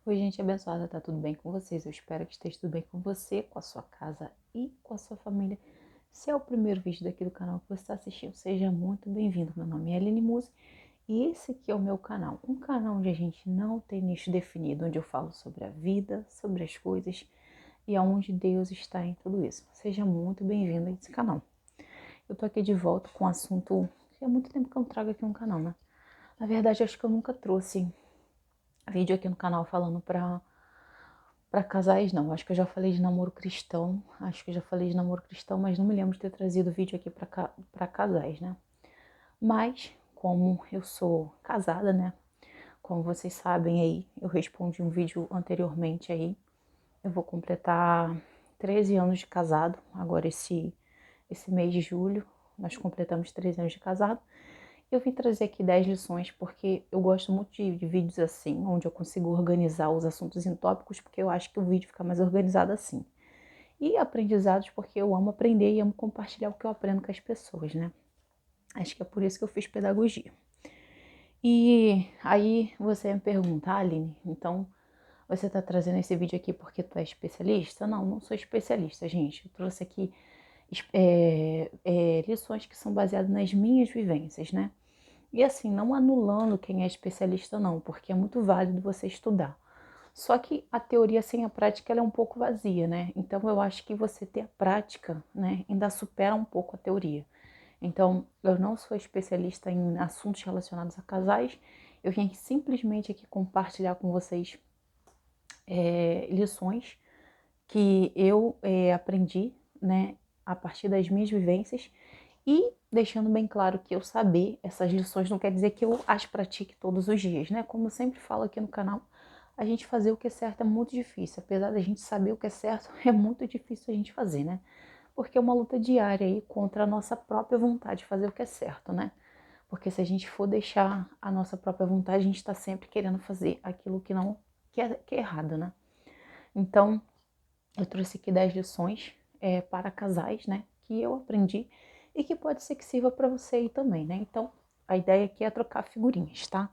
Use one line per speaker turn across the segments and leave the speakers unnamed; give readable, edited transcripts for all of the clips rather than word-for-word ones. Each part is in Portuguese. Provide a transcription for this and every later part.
Oi, gente abençoada, tá tudo bem com vocês? Eu espero que esteja tudo bem com você, com a sua casa e com a sua família. Se é o primeiro vídeo daqui do canal que você está assistindo, seja muito bem-vindo. Meu nome é Aline Musi e esse aqui é o meu canal. Um canal onde a gente não tem nicho definido, onde eu falo sobre a vida, sobre as coisas e aonde Deus está em tudo isso. Seja muito bem-vindo a esse canal. Eu tô aqui de volta com um assunto que há muito tempo que eu não trago aqui no canal, né? Na verdade, acho que eu nunca trouxe vídeo aqui no canal falando para casais, não. Acho que eu já falei de namoro cristão. Acho que eu já falei de namoro cristão, mas não me lembro de ter trazido vídeo aqui para casais, né? Mas, como eu sou casada, né? Como vocês sabem aí, eu respondi um vídeo anteriormente aí. Eu vou completar 13 anos de casado, agora esse mês de julho. Nós completamos 13 anos de casado. Eu vim trazer aqui 10 lições porque eu gosto muito de vídeos assim, onde eu consigo organizar os assuntos em tópicos, porque eu acho que o vídeo fica mais organizado assim. E aprendizados, porque eu amo aprender e amo compartilhar o que eu aprendo com as pessoas, né? Acho que é por isso que eu fiz pedagogia. E aí você me pergunta, Aline, então você tá trazendo esse vídeo aqui porque tu é especialista? Não, não sou especialista, gente. Eu trouxe aqui lições que são baseadas nas minhas vivências, né? E assim, não anulando quem é especialista não, porque é muito válido você estudar. Só que a teoria sem a prática ela é um pouco vazia, né? Então eu acho que você ter a prática, né, ainda supera um pouco a teoria. Então, eu não sou especialista em assuntos relacionados a casais, eu vim simplesmente aqui compartilhar com vocês lições que eu aprendi, né, a partir das minhas vivências e deixando bem claro que eu saber essas lições não quer dizer que eu as pratique todos os dias, né? Como eu sempre falo aqui no canal, a gente fazer o que é certo é muito difícil. Apesar da gente saber o que é certo, é muito difícil a gente fazer, né? Porque é uma luta diária aí contra a nossa própria vontade de fazer o que é certo, né? Porque se a gente for deixar a nossa própria vontade, a gente está sempre querendo fazer aquilo que não que é errado, né? Então, eu trouxe aqui 10 lições para casais, né? Que eu aprendi e que pode ser que sirva para você aí também, né? Então, a ideia aqui é trocar figurinhas, tá?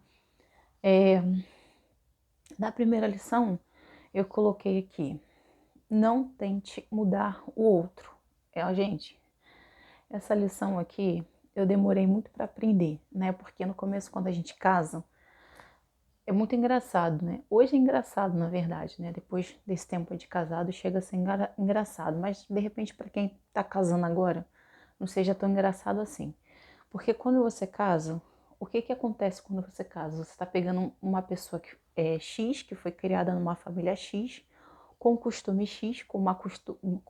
Na primeira lição, eu coloquei aqui, não tente mudar o outro. Gente, essa lição aqui eu demorei muito para aprender, né? Porque no começo, quando a gente casa, é muito engraçado, né? Hoje é engraçado, na verdade, né? Depois desse tempo de casado, chega a ser engraçado. Mas, de repente, para quem tá casando agora, não seja tão engraçado assim. Porque quando você casa, o que que acontece quando você casa? Você está pegando uma pessoa que é X, que foi criada numa família X, com costume X, com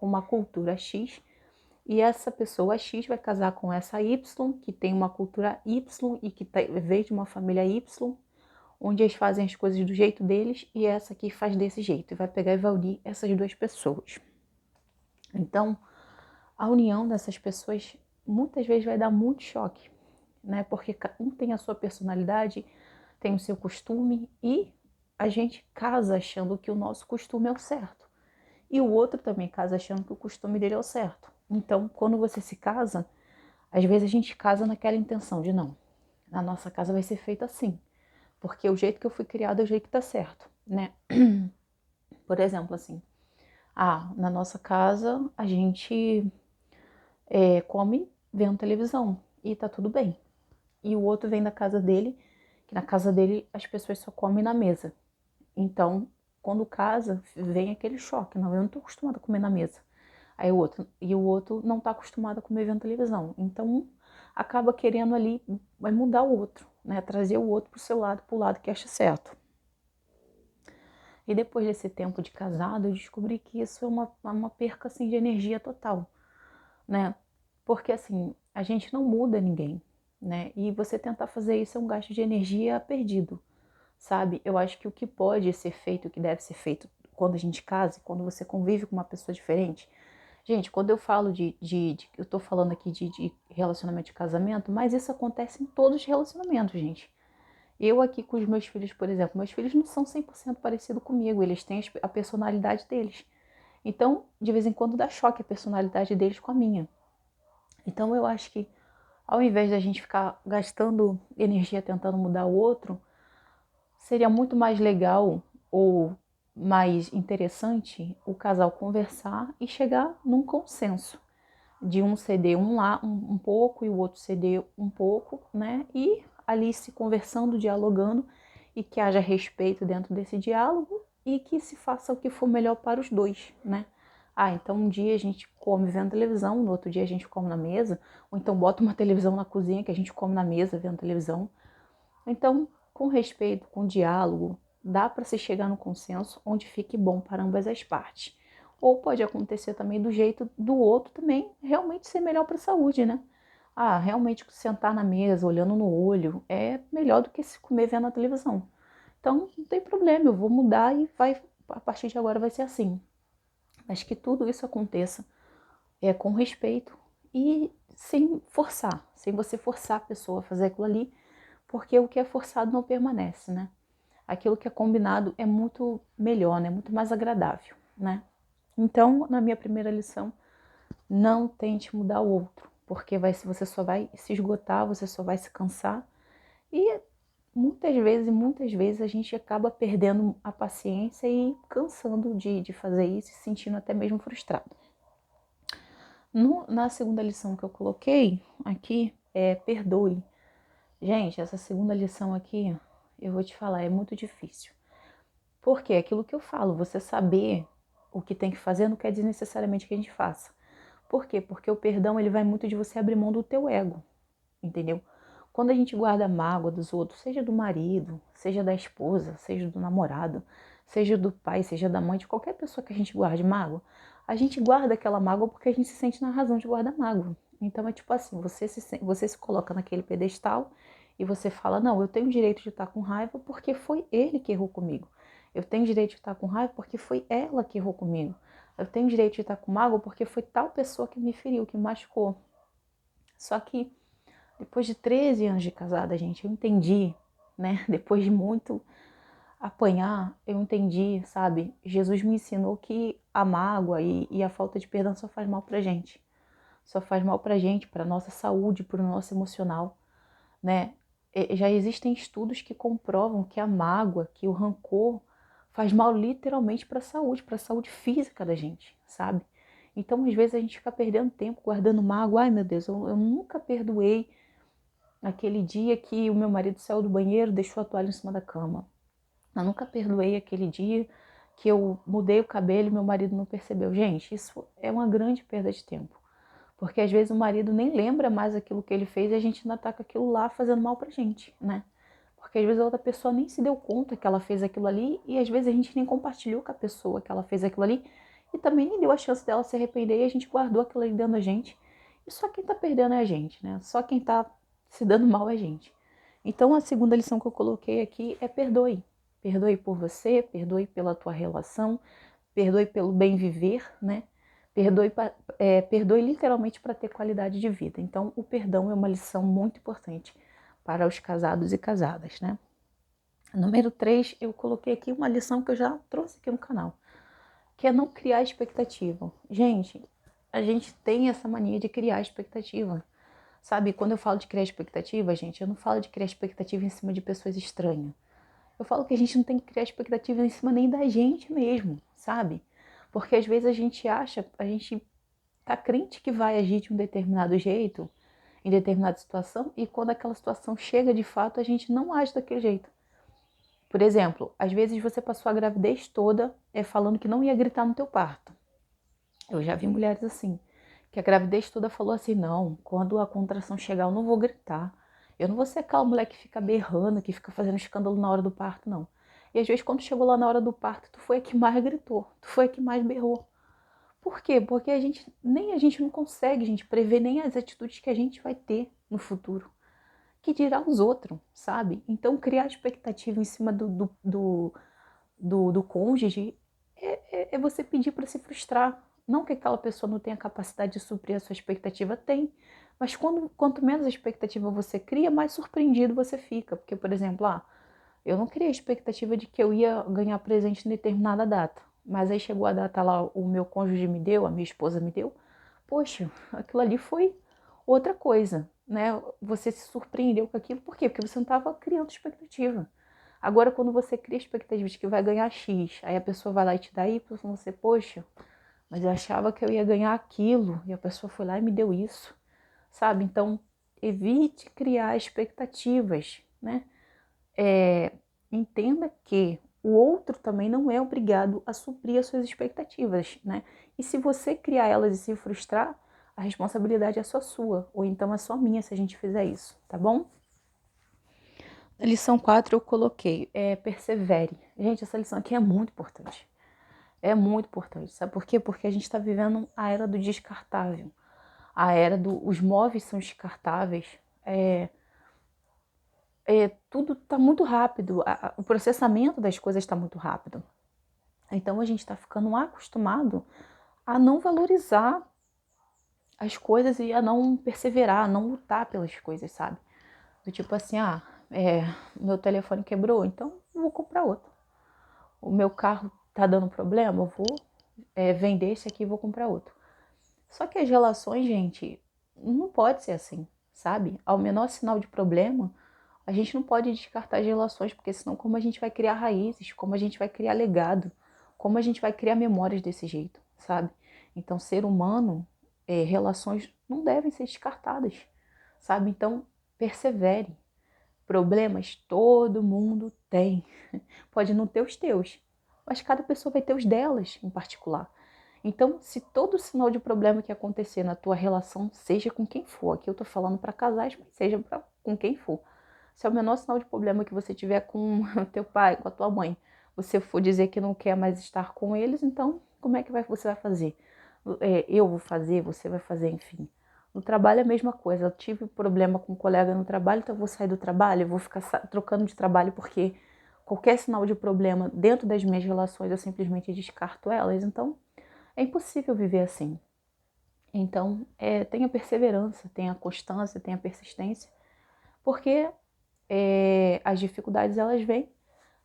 uma cultura X, e essa pessoa X vai casar com essa Y, que tem uma cultura Y e que veio de uma família Y, onde eles fazem as coisas do jeito deles, e essa aqui faz desse jeito, e vai pegar e vai unir essas duas pessoas. Então, a união dessas pessoas muitas vezes vai dar muito choque, né? Porque um tem a sua personalidade, tem o seu costume, e a gente casa achando que o nosso costume é o certo. E o outro também casa achando que o costume dele é o certo. Então, quando você se casa, às vezes a gente casa naquela intenção de não, na nossa casa vai ser feito assim, porque o jeito que eu fui criada é o jeito que tá certo, né? Por exemplo, assim, na nossa casa a gente come vendo televisão e tá tudo bem. E o outro vem da casa dele, que na casa dele as pessoas só comem na mesa. Então, quando casa, vem aquele choque. Não, eu não tô acostumada a comer na mesa. Aí o outro não tá acostumado a comer vendo televisão. Então, um acaba querendo ali, vai mudar o outro, né? Trazer o outro pro seu lado, pro lado que acha certo. E depois desse tempo de casado, eu descobri que isso é uma perca, assim, de energia total, né? Porque, assim, a gente não muda ninguém, né? E você tentar fazer isso é um gasto de energia perdido, sabe? Eu acho que o que pode ser feito, o que deve ser feito quando a gente casa, quando você convive com uma pessoa diferente. Gente, quando eu falo eu tô falando aqui de relacionamento de casamento, mas isso acontece em todos os relacionamentos, gente. Eu aqui com os meus filhos, por exemplo, meus filhos não são 100% parecidos comigo, eles têm a personalidade deles. Então, de vez em quando dá choque a personalidade deles com a minha. Então, eu acho que ao invés da gente ficar gastando energia tentando mudar o outro, seria muito mais legal ou mais interessante o casal conversar e chegar num consenso de um ceder um pouco e o outro ceder um pouco, né? E ali se conversando, dialogando e que haja respeito dentro desse diálogo e que se faça o que for melhor para os dois, né? Ah, então um dia a gente come vendo televisão, no outro dia a gente come na mesa, ou então bota uma televisão na cozinha que a gente come na mesa vendo televisão. Então, com respeito, com diálogo, dá para se chegar no consenso onde fique bom para ambas as partes. Ou pode acontecer também do jeito do outro também realmente ser melhor para a saúde, né? Ah, realmente sentar na mesa, olhando no olho, é melhor do que se comer vendo a televisão. Então, não tem problema, eu vou mudar e vai, a partir de agora vai ser assim. Mas que tudo isso aconteça com respeito e sem forçar, sem você forçar a pessoa a fazer aquilo ali, porque o que é forçado não permanece, né? Aquilo que é combinado é muito melhor, né? Muito mais agradável, né? Então, na minha primeira lição, não tente mudar o outro, porque você só vai se esgotar, você só vai se cansar e muitas vezes a gente acaba perdendo a paciência e cansando de fazer isso e se sentindo até mesmo frustrado. Na segunda lição que eu coloquei aqui é perdoe. Gente, essa segunda lição aqui, eu vou te falar, é muito difícil. Porque é aquilo que eu falo, você saber o que tem que fazer não quer dizer necessariamente que a gente faça. Por quê? Porque o perdão ele vai muito de você abrir mão do teu ego, entendeu? Quando a gente guarda mágoa dos outros, seja do marido, seja da esposa, seja do namorado, seja do pai, seja da mãe, de qualquer pessoa que a gente guarde mágoa, a gente guarda aquela mágoa porque a gente se sente na razão de guardar mágoa. Então é tipo assim, você se coloca naquele pedestal e você fala, não, eu tenho o direito de estar com raiva porque foi ele que errou comigo. Eu tenho o direito de estar com raiva porque foi ela que errou comigo. Eu tenho o direito de estar com mágoa porque foi tal pessoa que me feriu, que me machucou. Só que depois de 13 anos de casada, gente, eu entendi, né? Depois de muito apanhar, eu entendi, sabe? Jesus me ensinou que a mágoa e a falta de perdão só faz mal pra gente. Só faz mal pra gente, pra nossa saúde, pro nosso emocional, né? Já existem estudos que comprovam que a mágoa, que o rancor faz mal literalmente para a saúde física da gente, sabe? Então, às vezes a gente fica perdendo tempo guardando mágoa. Ai, meu Deus, eu nunca perdoei aquele dia que o meu marido saiu do banheiro, deixou a toalha em cima da cama. Eu nunca perdoei aquele dia que eu mudei o cabelo e meu marido não percebeu. Gente, isso é uma grande perda de tempo. Porque às vezes o marido nem lembra mais aquilo que ele fez e a gente ainda tá com aquilo lá fazendo mal pra gente, né? Porque às vezes a outra pessoa nem se deu conta que ela fez aquilo ali e às vezes a gente nem compartilhou com a pessoa que ela fez aquilo ali e também nem deu a chance dela se arrepender e a gente guardou aquilo ali dentro da gente. E só quem tá perdendo é a gente, né? Só quem tá se dando mal é a gente. Então a segunda lição que eu coloquei aqui é perdoe. Perdoe por você, perdoe pela tua relação, perdoe pelo bem viver, né? Perdoe literalmente para ter qualidade de vida. Então, o perdão é uma lição muito importante para os casados e casadas, né? Número 3, eu coloquei aqui uma lição que eu já trouxe aqui no canal, que é não criar expectativa. Gente, a gente tem essa mania de criar expectativa. Sabe, quando eu falo de criar expectativa, gente, eu não falo de criar expectativa em cima de pessoas estranhas. Eu falo que a gente não tem que criar expectativa em cima nem da gente mesmo, sabe? Porque às vezes a gente acha, a gente tá crente que vai agir de um determinado jeito, em determinada situação, e quando aquela situação chega de fato, a gente não age daquele jeito. Por exemplo, às vezes você passou a gravidez toda falando que não ia gritar no teu parto. Eu já vi mulheres assim, que a gravidez toda falou assim, não, quando a contração chegar eu não vou gritar. Eu não vou ser aquela mulher que fica berrando, que fica fazendo escândalo na hora do parto, não. E às vezes quando chegou lá na hora do parto, tu foi a que mais gritou, tu foi a que mais berrou. Por quê? Porque nem a gente não consegue, gente, prever nem as atitudes que a gente vai ter no futuro. Que dirá os outros, sabe? Então criar expectativa em cima do cônjuge é você pedir para se frustrar. Não que aquela pessoa não tenha capacidade de suprir a sua expectativa, tem. Mas quanto menos expectativa você cria, mais surpreendido você fica. Porque, por exemplo, eu não criei a expectativa de que eu ia ganhar presente em determinada data. Mas aí chegou a data lá, o meu cônjuge me deu, a minha esposa me deu. Poxa, aquilo ali foi outra coisa, né? Você se surpreendeu com aquilo. Por quê? Porque você não estava criando expectativa. Agora, quando você cria expectativas de que vai ganhar X, aí a pessoa vai lá e te dá Y, você, poxa, mas eu achava que eu ia ganhar aquilo, e a pessoa foi lá e me deu isso, sabe? Então, evite criar expectativas, né? Entenda que o outro também não é obrigado a suprir as suas expectativas, né? E se você criar elas e se frustrar, a responsabilidade é só sua, ou então é só minha se a gente fizer isso, tá bom? Na lição 4 eu coloquei, persevere. Gente, essa lição aqui é muito importante. É muito importante, sabe por quê? Porque a gente está vivendo a era do descartável. A era os móveis são descartáveis. Tudo está muito rápido. O processamento das coisas está muito rápido. Então a gente está ficando acostumado a não valorizar as coisas e a não perseverar, a não lutar pelas coisas, sabe? Do tipo assim, meu telefone quebrou, então eu vou comprar outro. O meu carro tá dando problema, eu vou vender esse aqui e vou comprar outro. Só que as relações, gente, não pode ser assim, sabe? Ao menor sinal de problema, a gente não pode descartar as relações, porque senão como a gente vai criar raízes, como a gente vai criar legado, como a gente vai criar memórias desse jeito, sabe? Então, ser humano, relações não devem ser descartadas, sabe? Então, persevere. Problemas todo mundo tem. Pode não ter os teus, mas cada pessoa vai ter os delas em particular. Então, se todo sinal de problema que acontecer na tua relação, seja com quem for, aqui eu tô falando para casais, mas seja com quem for. Se é o menor sinal de problema que você tiver com o teu pai, com a tua mãe, você for dizer que não quer mais estar com eles, então como é que você vai fazer? Eu vou fazer, você vai fazer, enfim. No trabalho é a mesma coisa. Eu tive problema com um colega no trabalho, então eu vou sair do trabalho, eu vou ficar trocando de trabalho porque qualquer sinal de problema dentro das minhas relações eu simplesmente descarto elas. Então é impossível viver assim. Então tenha perseverança, tenha constância, tenha persistência, porque as dificuldades elas vêm,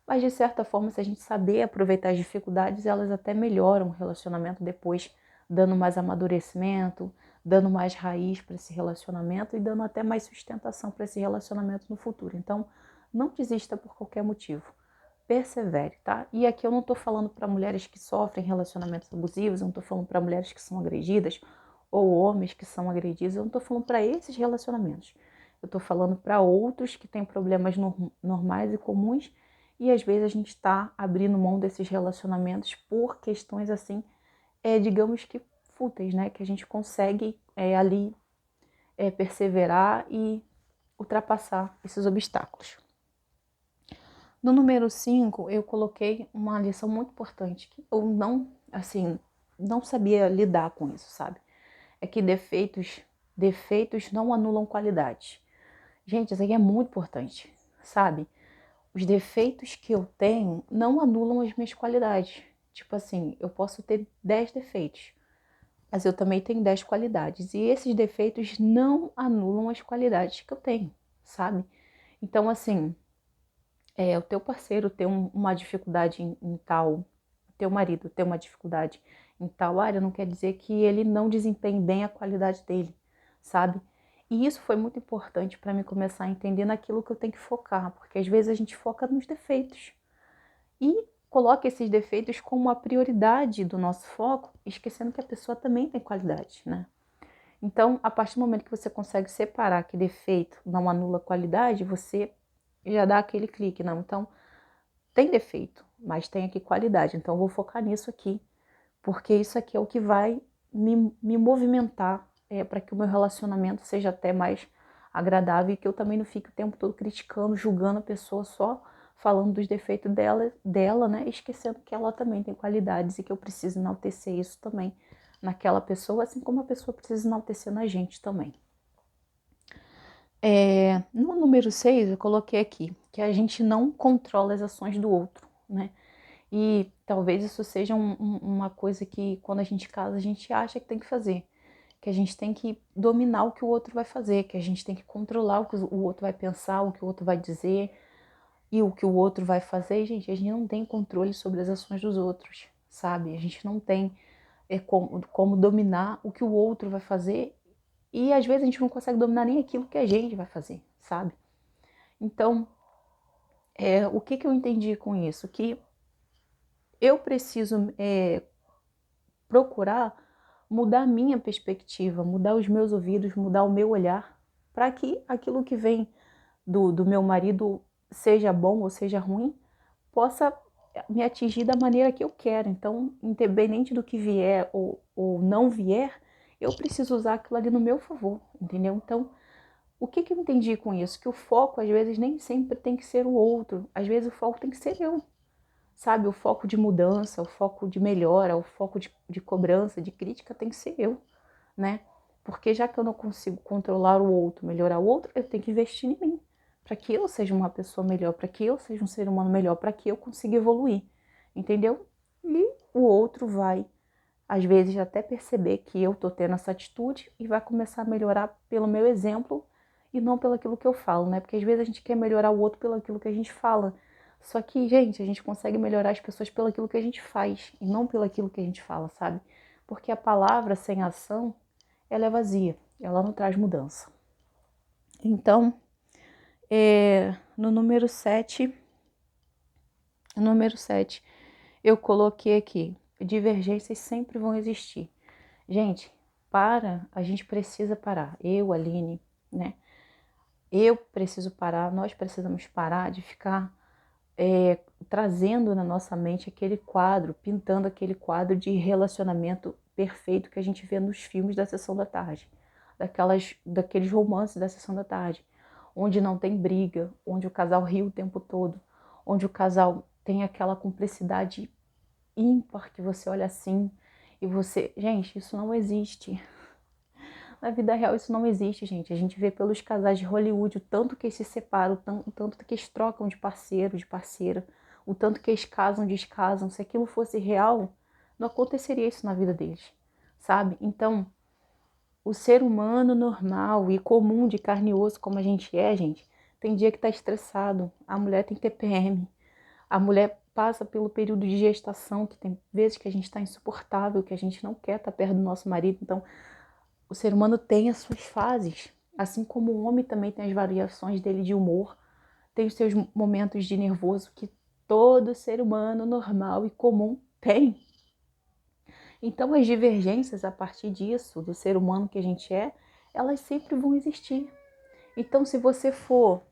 mas de certa forma, se a gente saber aproveitar as dificuldades, elas até melhoram o relacionamento depois, dando mais amadurecimento, dando mais raiz para esse relacionamento e dando até mais sustentação para esse relacionamento no futuro. Então, não desista por qualquer motivo. Persevere, tá? E aqui eu não tô falando para mulheres que sofrem relacionamentos abusivos, eu não tô falando para mulheres que são agredidas ou homens que são agredidos, eu não tô falando para esses relacionamentos. Eu tô falando para outros que têm problemas normais e comuns e às vezes a gente está abrindo mão desses relacionamentos por questões assim, digamos que fúteis, né? Que a gente consegue ali perseverar e ultrapassar esses obstáculos. No número 5, eu coloquei uma lição muito importante, que eu não sabia lidar com isso, sabe? É que defeitos não anulam qualidade. Gente, isso aqui é muito importante, sabe? Os defeitos que eu tenho não anulam as minhas qualidades. Tipo assim, eu posso ter 10 defeitos, mas eu também tenho 10 qualidades. E esses defeitos não anulam as qualidades que eu tenho, sabe? Então, assim, o teu parceiro ter uma dificuldade em tal, teu marido ter uma dificuldade em tal área, não quer dizer que ele não desempenhe bem a qualidade dele, sabe? E isso foi muito importante para mim começar a entender naquilo que eu tenho que focar, porque às vezes a gente foca nos defeitos e coloca esses defeitos como a prioridade do nosso foco, esquecendo que a pessoa também tem qualidade, né? Então, a partir do momento que você consegue separar que defeito não anula qualidade, você já dá aquele clique, não. Então, tem defeito, mas tem aqui qualidade. Então, eu vou focar nisso aqui, porque isso aqui é o que vai me movimentar para que o meu relacionamento seja até mais agradável e que eu também não fique o tempo todo criticando, julgando a pessoa, só falando dos defeitos dela, né? Esquecendo que ela também tem qualidades e que eu preciso enaltecer isso também naquela pessoa, assim como a pessoa precisa enaltecer na gente também. No número 6, eu coloquei aqui que a gente não controla as ações do outro, né? E talvez isso seja uma coisa que quando a gente casa a gente acha que tem que fazer, que a gente tem que dominar o que o outro vai fazer, que a gente tem que controlar o que o outro vai pensar, o que o outro vai dizer e o que o outro vai fazer. Gente, a gente não tem controle sobre as ações dos outros, sabe? A gente não tem como dominar o que o outro vai fazer e às vezes a gente não consegue dominar nem aquilo que a gente vai fazer, sabe? Então, O que eu entendi com isso? Que eu preciso procurar mudar a minha perspectiva, mudar os meus ouvidos, mudar o meu olhar, para que aquilo que vem do meu marido, seja bom ou seja ruim, possa me atingir da maneira que eu quero. Então, independente do que vier ou não vier, eu preciso usar aquilo ali no meu favor, entendeu? Então, o que eu entendi com isso? Que o foco, às vezes, nem sempre tem que ser o outro. Às vezes, o foco tem que ser eu, sabe? O foco de mudança, o foco de melhora, o foco de cobrança, de crítica tem que ser eu, né? Porque já que eu não consigo controlar o outro, melhorar o outro, eu tenho que investir em mim, para que eu seja uma pessoa melhor, para que eu seja um ser humano melhor, para que eu consiga evoluir, entendeu? E o outro vai, às vezes, até perceber que eu tô tendo essa atitude e vai começar a melhorar pelo meu exemplo e não pelo aquilo que eu falo, né? Porque às vezes a gente quer melhorar o outro pelo aquilo que a gente fala. Só que, gente, a gente consegue melhorar as pessoas pelo aquilo que a gente faz e não pelo aquilo que a gente fala, sabe? Porque a palavra sem ação, ela é vazia, ela não traz mudança. Então, no número 7, eu coloquei aqui, divergências sempre vão existir. Gente, a gente precisa parar. Eu, Aline, né? Eu preciso parar, nós precisamos parar de ficar trazendo na nossa mente aquele quadro, pintando aquele quadro de relacionamento perfeito que a gente vê nos filmes da Sessão da Tarde, daqueles romances da Sessão da Tarde, onde não tem briga, onde o casal ri o tempo todo, onde o casal tem aquela cumplicidade ímpar que você olha assim e você... Gente, isso não existe. Na vida real isso não existe, gente. A gente vê pelos casais de Hollywood o tanto que eles se separam, o tanto que eles trocam de parceiro, de parceira, o tanto que eles casam, descasam. Se aquilo fosse real, não aconteceria isso na vida deles, sabe? Então, o ser humano normal e comum de carne e osso como a gente é, gente, tem dia que tá estressado, a mulher tem TPM, a mulher passa pelo período de gestação, que tem vezes que a gente está insuportável, que a gente não quer estar perto do nosso marido. Então, o ser humano tem as suas fases, assim como o homem também tem as variações dele de humor, tem os seus momentos de nervoso que todo ser humano normal e comum tem. Então as divergências a partir disso, do ser humano que a gente é, elas sempre vão existir. Então se você for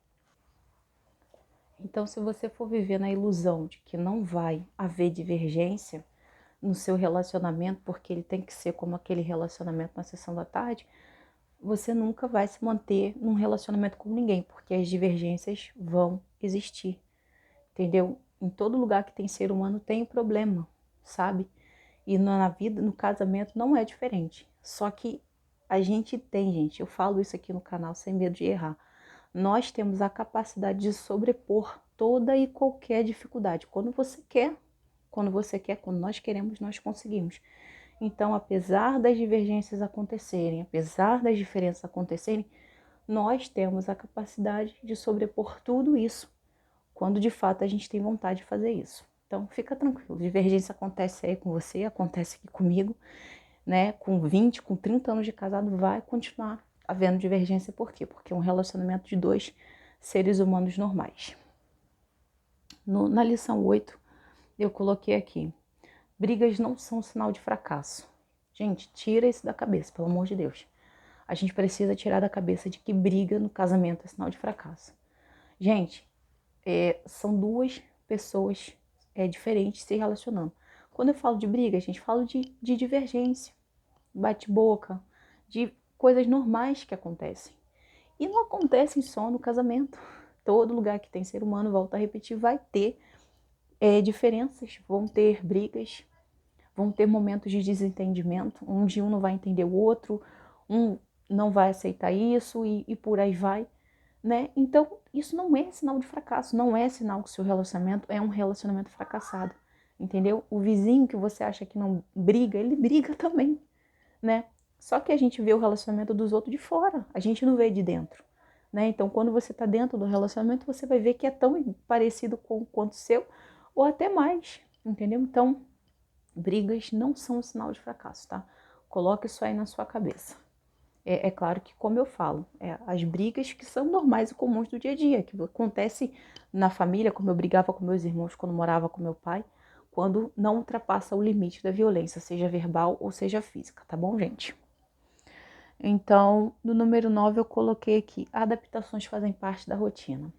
viver na ilusão de que não vai haver divergência no seu relacionamento, porque ele tem que ser como aquele relacionamento na sessão da tarde, você nunca vai se manter num relacionamento com ninguém, porque as divergências vão existir, entendeu? Em todo lugar que tem ser humano tem problema, sabe? E na vida, no casamento, não é diferente. Só que a gente tem, gente, eu falo isso aqui no canal sem medo de errar. Nós temos a capacidade de sobrepor toda e qualquer dificuldade. Quando nós queremos, nós conseguimos. Então, apesar das divergências acontecerem, apesar das diferenças acontecerem, nós temos a capacidade de sobrepor tudo isso, quando de fato a gente tem vontade de fazer isso. Então, fica tranquilo, divergência acontece aí com você, acontece aqui comigo, né? Com 20, com 30 anos de casado, vai continuar havendo divergência. Por quê? Porque é um relacionamento de dois seres humanos normais. Na lição 8, eu coloquei aqui: brigas não são sinal de fracasso. Gente, tira isso da cabeça, pelo amor de Deus. A gente precisa tirar da cabeça de que briga no casamento é sinal de fracasso. Gente, são duas pessoas diferentes se relacionando. Quando eu falo de briga, a gente fala de divergência, bate-boca, de coisas normais que acontecem. E não acontecem só no casamento. Todo lugar que tem ser humano, volto a repetir, vai ter diferenças, vão ter brigas, vão ter momentos de desentendimento, onde um não vai entender o outro, um não vai aceitar isso e por aí vai, né? Então, isso não é sinal de fracasso, não é sinal que o seu relacionamento é um relacionamento fracassado, entendeu? O vizinho que você acha que não briga, ele briga também, né? Só que a gente vê o relacionamento dos outros de fora, a gente não vê de dentro, né? Então, quando você tá dentro do relacionamento, você vai ver que é tão parecido com quanto o seu, ou até mais, entendeu? Então, brigas não são um sinal de fracasso, tá? Coloque isso aí na sua cabeça. É claro que, como eu falo, as brigas que são normais e comuns do dia a dia, que acontece na família, como eu brigava com meus irmãos quando morava com meu pai, quando não ultrapassa o limite da violência, seja verbal ou seja física, tá bom, gente? Então, no número 9 eu coloquei aqui, adaptações fazem parte da rotina.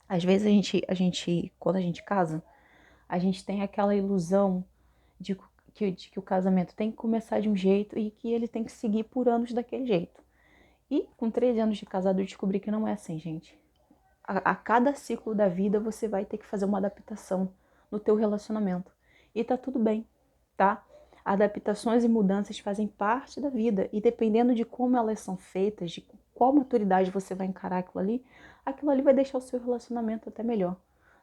Às vezes quando a gente casa, a gente tem aquela ilusão de que o casamento tem que começar de um jeito e que ele tem que seguir por anos daquele jeito. E com 13 anos de casado eu descobri que não é assim, gente. A cada ciclo da vida você vai ter que fazer uma adaptação no teu relacionamento. E tá tudo bem, tá? Adaptações e mudanças fazem parte da vida e dependendo de como elas são feitas, de qual maturidade você vai encarar aquilo ali vai deixar o seu relacionamento até melhor,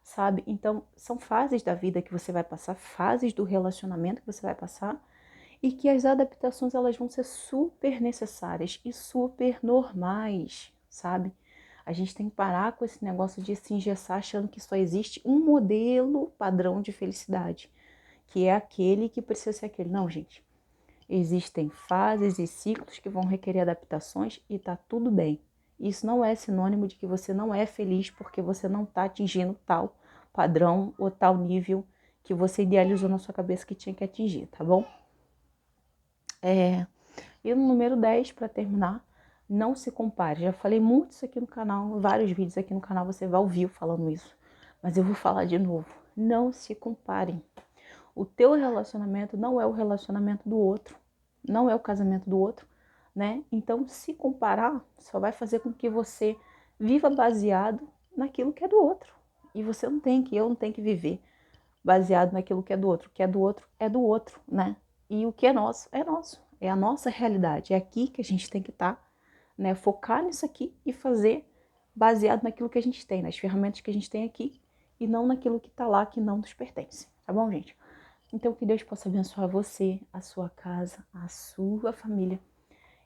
sabe? Então, são fases da vida que você vai passar, fases do relacionamento que você vai passar e que as adaptações elas vão ser super necessárias e super normais, sabe? A gente tem que parar com esse negócio de se engessar achando que só existe um modelo padrão de felicidade, que é aquele que precisa ser aquele. Não, gente. Existem fases e ciclos que vão requerer adaptações e tá tudo bem. Isso não é sinônimo de que você não é feliz porque você não tá atingindo tal padrão ou tal nível que você idealizou na sua cabeça que tinha que atingir, tá bom? E no número 10, para terminar, não se compare. Já falei muito isso aqui no canal, vários vídeos aqui no canal você vai ouvir falando isso. Mas eu vou falar de novo. Não se comparem. O teu relacionamento não é o relacionamento do outro. Não é o casamento do outro, né? Então, se comparar, só vai fazer com que você viva baseado naquilo que é do outro. E você não tem que, eu não tenho que viver baseado naquilo que é do outro. O que é do outro é do outro, né? E o que é nosso é nosso. É a nossa realidade. É aqui que a gente tem que estar, né? Focar nisso aqui e fazer baseado naquilo que a gente tem, nas ferramentas que a gente tem aqui e não naquilo que tá lá que não nos pertence. Tá bom, gente? Então, que Deus possa abençoar você, a sua casa, a sua família.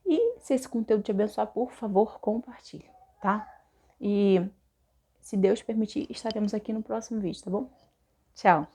E se esse conteúdo te abençoar, por favor, compartilhe, tá? E se Deus permitir, estaremos aqui no próximo vídeo, tá bom? Tchau!